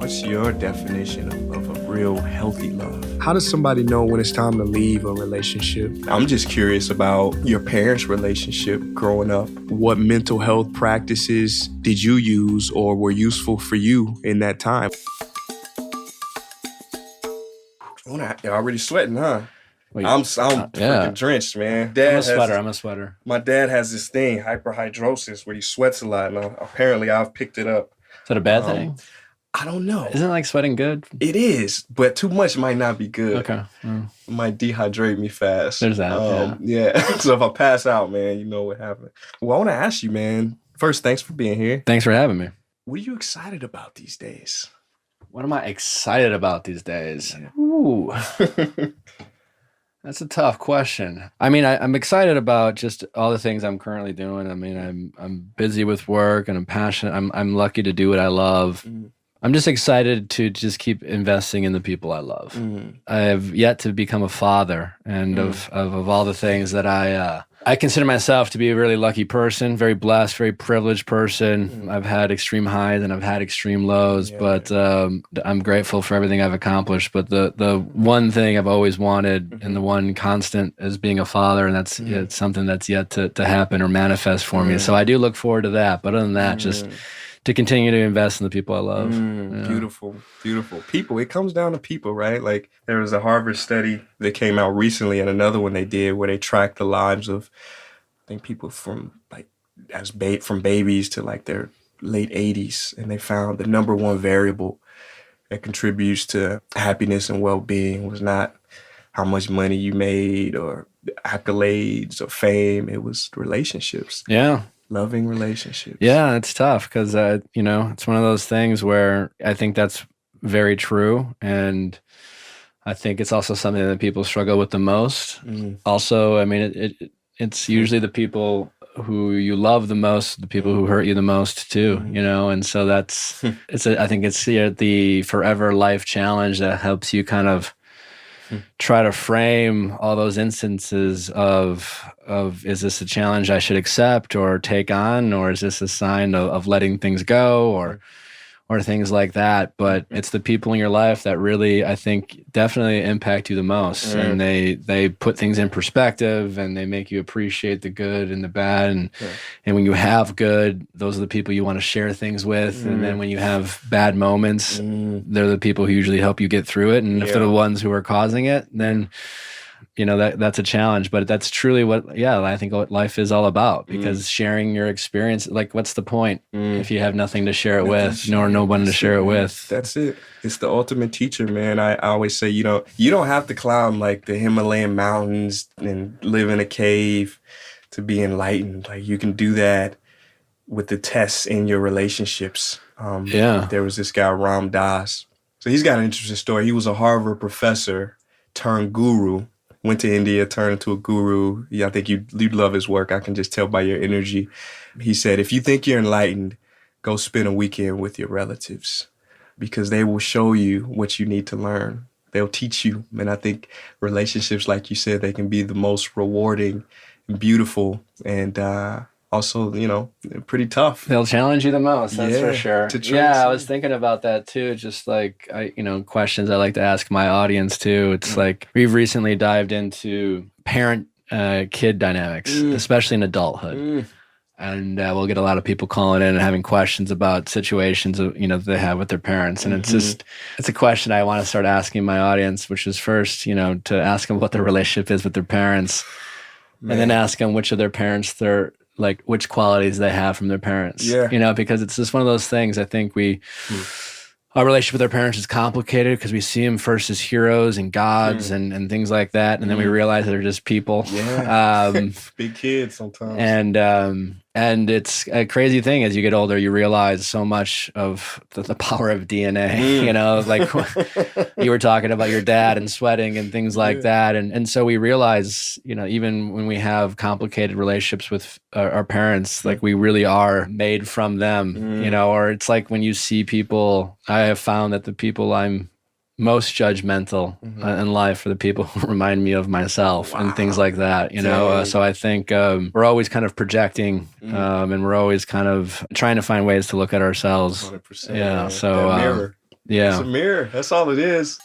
What's your definition of a real healthy love? How does somebody know when it's time to leave a relationship? I'm just curious about your parents' relationship growing up. What mental health practices did you use or were useful for you in that time? You're already sweating, huh? Wait, I'm freaking drenched, man. I'm a sweater. My dad has this thing, hyperhidrosis, where he sweats a lot. And apparently I've picked it up. Is that a bad thing? I don't know. Isn't like sweating good? It is, but too much might not be good. Okay. It might dehydrate me fast. There's that, yeah. So if I pass out, man, you know what happened. Well, I want to ask you, man. First, thanks for being here. Thanks for having me. What are you excited about these days? What am I excited about these days? Yeah. Ooh. That's a tough question. I mean, I'm excited about just all the things I'm currently doing. I mean, I'm busy with work and I'm passionate. I'm lucky to do what I love. I'm just excited to just keep investing in the people I love. I have yet to become a father, and of all the things that I consider myself to be a really lucky person, very blessed, very privileged person. I've had extreme highs and I've had extreme lows, but I'm grateful for everything I've accomplished. But the one thing I've always wanted and the one constant is being a father, and that's it's something that's yet to happen or manifest for me. So I do look forward to that. But other than that, just to continue to invest in the people I love. Yeah. Beautiful, beautiful. People, it comes down to people, right? Like there was a Harvard study that came out recently and another one they did where they tracked the lives of, I think, people from like from babies to like their late 80s. And they found the number one variable that contributes to happiness and well-being was not how much money you made or accolades or fame. It was relationships. Yeah. Loving relationships. Yeah, it's tough because, it's one of those things where I think that's very true. And I think it's also something that people struggle with the most. Also, I mean, it's usually the people who you love the most, the people who hurt you the most too, and so that's, I think it's the forever life challenge that helps you kind of try to frame all those instances of is this a challenge I should accept or take on, or is this a sign of letting things go or things like that. But it's the people in your life that really, I think, definitely impact you the most. And they put things in perspective and they make you appreciate the good and the bad. And when you have good, those are the people you want to share things with. And then when you have bad moments, they're the people who usually help you get through it. And if they're the ones who are causing it, then that's a challenge. But that's truly I think what life is all about, because sharing your experience, like what's the point if you have nothing to share it with, nor no one to share it with? That's it. It's the ultimate teacher, man. I always say, you don't have to climb like the Himalayan mountains and live in a cave to be enlightened. Like you can do that with the tests in your relationships. There was this guy, Ram Dass. So he's got an interesting story. He was a Harvard professor turned guru. Went to India, turned into a guru. Yeah, I think you'd love his work. I can just tell by your energy. He said, if you think you're enlightened, go spend a weekend with your relatives because they will show you what you need to learn. They'll teach you. And I think relationships, like you said, they can be the most rewarding and beautiful and also, pretty tough. They'll challenge you the most, that's for sure. I was thinking about that too. Just like, questions I like to ask my audience too. It's like we've recently dived into parent-kid dynamics, especially in adulthood. And we'll get a lot of people calling in and having questions about situations that they have with their parents. And it's a question I want to start asking my audience, which is first, to ask them what their relationship is with their parents, and then ask them which of their parents which qualities they have from their parents, because it's just one of those things. I think our relationship with our parents is complicated because we see them first as heroes and gods and things like that. And then we realize they're just people. Big kids sometimes. And it's a crazy thing as you get older, you realize so much of the power of DNA, like you were talking about your dad and sweating and things like that. And so we realize, even when we have complicated relationships with our parents, like we really are made from them, or it's like when you see people, I have found that the people I'm most judgmental in life are the people who remind me of myself and things like that, so I think we're always kind of projecting and we're always kind of trying to find ways to look at ourselves. 100%. So It's a Yeah. mirror. That's all it is.